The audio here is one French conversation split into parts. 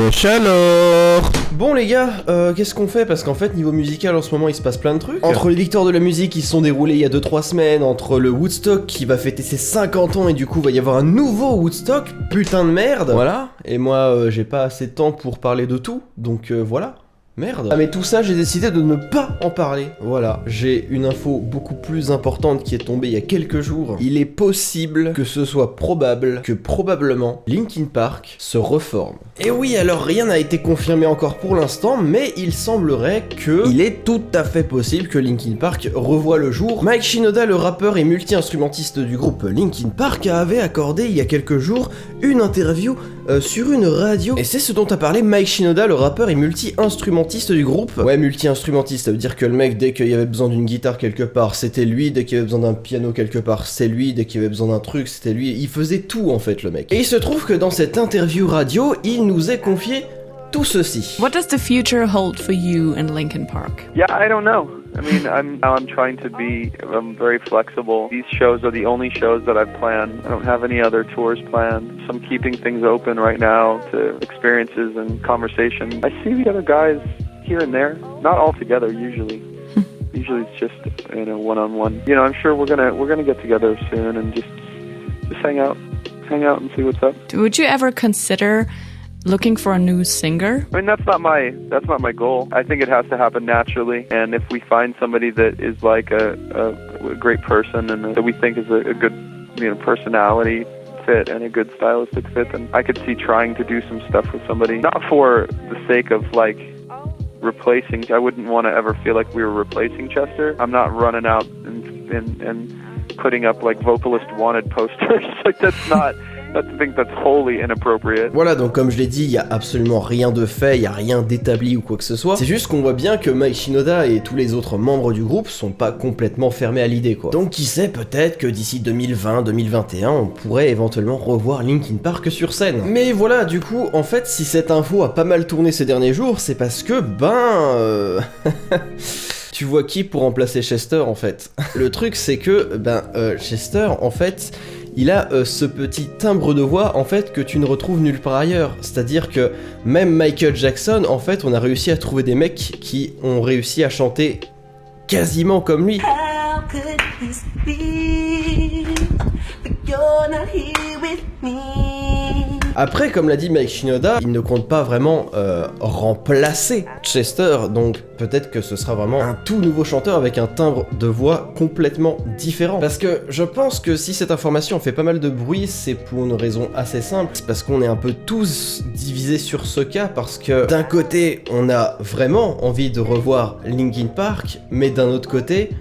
Wesh alors. Bon les gars, qu'est-ce qu'on fait? Parce qu'en fait niveau musical en ce moment il se passe plein de trucs. Entre les victoires de la musique qui se sont déroulées il y a 2-3 semaines, entre le Woodstock qui va fêter ses 50 ans et du coup va y avoir un nouveau Woodstock, putain de merde. Voilà, et moi j'ai pas assez de temps pour parler de tout, donc voilà. Merde. Ah mais tout ça j'ai décidé de ne pas en parler. Voilà, j'ai une info beaucoup plus importante qui est tombée il y a quelques jours. Il est possible que ce soit probable que probablement Linkin Park se reforme. Et oui, alors rien n'a été confirmé encore pour l'instant, mais il semblerait que il est tout à fait possible que Linkin Park revoie le jour. Mike Shinoda, le rappeur et multi-instrumentiste du groupe Linkin Park, avait accordé il y a quelques jours une interview sur une radio. Et c'est ce dont a parlé Mike Shinoda, le rappeur et multi-instrumentiste du groupe. Ouais, multi-instrumentiste, ça veut dire que le mec, dès qu'il y avait besoin d'une guitare quelque part, c'était lui, dès qu'il y avait besoin d'un piano quelque part, c'est lui, dès qu'il y avait besoin d'un truc, c'était lui. Il faisait tout en fait, le mec. Et il se trouve que dans cette interview radio, il nous est confié tout ceci. What does the future hold for you in Linkin Park? Yeah, I don't know. I mean, I'm trying to be very flexible. These shows are the only shows that I've planned. I don't have any other tours planned. So I'm keeping things open right now to experiences and conversation. I see the other guys here and there, not all together usually. Usually it's just, you know, one-on-one. You know, I'm sure we're gonna get together soon and just hang out and see what's up. Would you ever consider looking for a new singer? I mean, that's not my goal. I think it has to happen naturally, and if we find somebody that is like a great person and that we think is a good, you know, personality fit and a good stylistic fit, then I could see trying to do some stuff with somebody, not for the sake of like replacing. I wouldn't want to ever feel like we were replacing Chester. I'm not running out and putting up like vocalist wanted posters. Like I think that's wholly inappropriate. Voilà, donc comme je l'ai dit, il y a absolument rien de fait, il y a rien d'établi ou quoi que ce soit. C'est juste qu'on voit bien que Mike Shinoda et tous les autres membres du groupe sont pas complètement fermés à l'idée, quoi. Donc qui sait, peut-être que d'ici 2020-2021, on pourrait éventuellement revoir Linkin Park sur scène. Mais voilà, du coup, en fait, si cette info a pas mal tourné ces derniers jours, c'est parce que, tu vois qui pour remplacer Chester, en fait? Le truc, c'est que, Chester, en fait, il a ce petit timbre de voix en fait que tu ne retrouves nulle part ailleurs. C'est-à-dire que même Michael Jackson, en fait, on a réussi à trouver des mecs qui ont réussi à chanter quasiment comme lui. How could this be? But you're not here with me. Après, comme l'a dit Mike Shinoda, il ne compte pas vraiment remplacer Chester, donc peut-être que ce sera vraiment un tout nouveau chanteur avec un timbre de voix complètement différent. Parce que je pense que si cette information fait pas mal de bruit, c'est pour une raison assez simple, c'est parce qu'on est un peu tous divisés sur ce cas, parce que d'un côté, on a vraiment envie de revoir Linkin Park, mais d'un autre côté,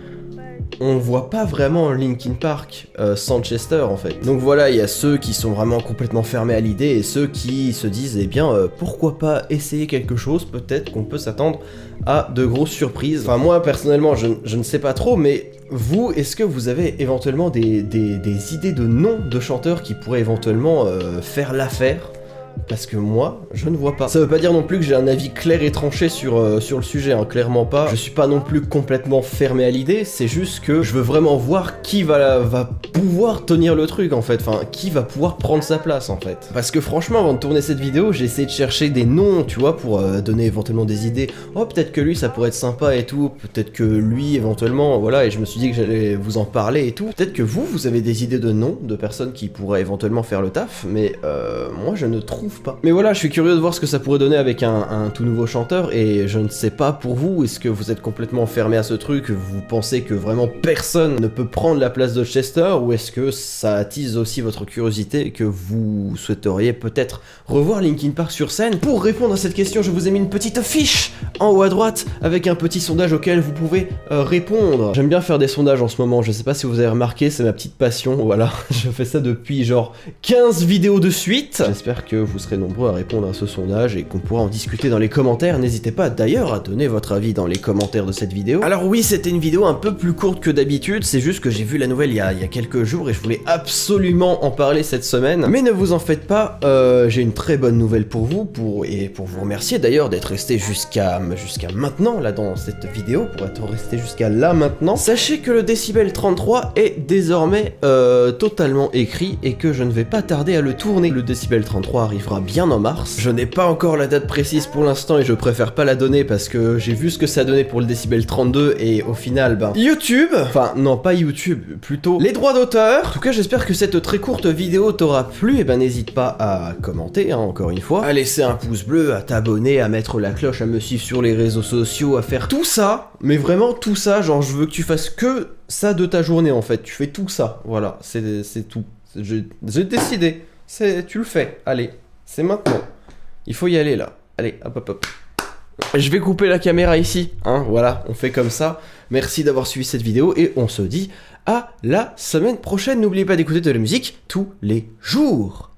on voit pas vraiment Linkin Park sans Chester en fait. Donc voilà, il y a ceux qui sont vraiment complètement fermés à l'idée et ceux qui se disent eh bien pourquoi pas essayer quelque chose, peut-être qu'on peut s'attendre à de grosses surprises. Enfin moi personnellement je ne sais pas trop, mais vous, est-ce que vous avez éventuellement des idées de noms de chanteurs qui pourraient éventuellement faire l'affaire? Parce que moi, je ne vois pas. Ça veut pas dire non plus que j'ai un avis clair et tranché sur le sujet, hein, clairement pas. Je suis pas non plus complètement fermé à l'idée, c'est juste que je veux vraiment voir qui va pouvoir tenir le truc en fait, enfin, qui va pouvoir prendre sa place en fait. Parce que franchement, avant de tourner cette vidéo, j'ai essayé de chercher des noms, tu vois, pour donner éventuellement des idées. Oh, peut-être que lui, ça pourrait être sympa et tout, peut-être que lui, éventuellement, voilà, et je me suis dit que j'allais vous en parler et tout. Peut-être que vous avez des idées de noms, de personnes qui pourraient éventuellement faire le taf, mais moi, je ne trouve pas. Mais voilà, je suis curieux de voir ce que ça pourrait donner avec un tout nouveau chanteur et je ne sais pas pour vous, est-ce que vous êtes complètement fermé à ce truc, vous pensez que vraiment personne ne peut prendre la place de Chester ou est-ce que ça attise aussi votre curiosité et que vous souhaiteriez peut-être revoir Linkin Park sur scène? Pour répondre à cette question, je vous ai mis une petite fiche en haut à droite avec un petit sondage auquel vous pouvez répondre. J'aime bien faire des sondages en ce moment, je sais pas si vous avez remarqué, c'est ma petite passion, voilà. Je fais ça depuis genre 15 vidéos de suite. J'espère que vous serez nombreux à répondre à ce sondage et qu'on pourra en discuter dans les commentaires. N'hésitez pas d'ailleurs à donner votre avis dans les commentaires de cette vidéo. Alors oui, c'était une vidéo un peu plus courte que d'habitude, c'est juste que j'ai vu la nouvelle il y a quelques jours et je voulais absolument en parler cette semaine. Mais ne vous en faites pas, j'ai une très bonne nouvelle pour vous, pour vous remercier d'ailleurs d'être resté jusqu'à maintenant là dans cette vidéo, pour être resté jusqu'à là maintenant. Sachez que le Décibel 33 est désormais totalement écrit et que je ne vais pas tarder à le tourner. Le Décibel 33 arrive arrivera bien en mars. Je n'ai pas encore la date précise pour l'instant et je préfère pas la donner parce que j'ai vu ce que ça donnait pour le décibel 32 et au final, ben, YouTube, enfin non pas YouTube, plutôt les droits d'auteur. En tout cas, j'espère que cette très courte vidéo t'aura plu, et ben n'hésite pas à commenter, hein, encore une fois, à laisser un pouce bleu, à t'abonner, à mettre la cloche, à me suivre sur les réseaux sociaux, à faire tout ça, mais vraiment tout ça, genre je veux que tu fasses que ça de ta journée en fait, tu fais tout ça, voilà, c'est tout. J'ai décidé, tu le fais, allez, c'est maintenant. Il faut y aller là, allez, hop hop hop. Je vais couper la caméra ici, hein, voilà, on fait comme ça. Merci d'avoir suivi cette vidéo et on se dit à la semaine prochaine. N'oubliez pas d'écouter de la musique tous les jours.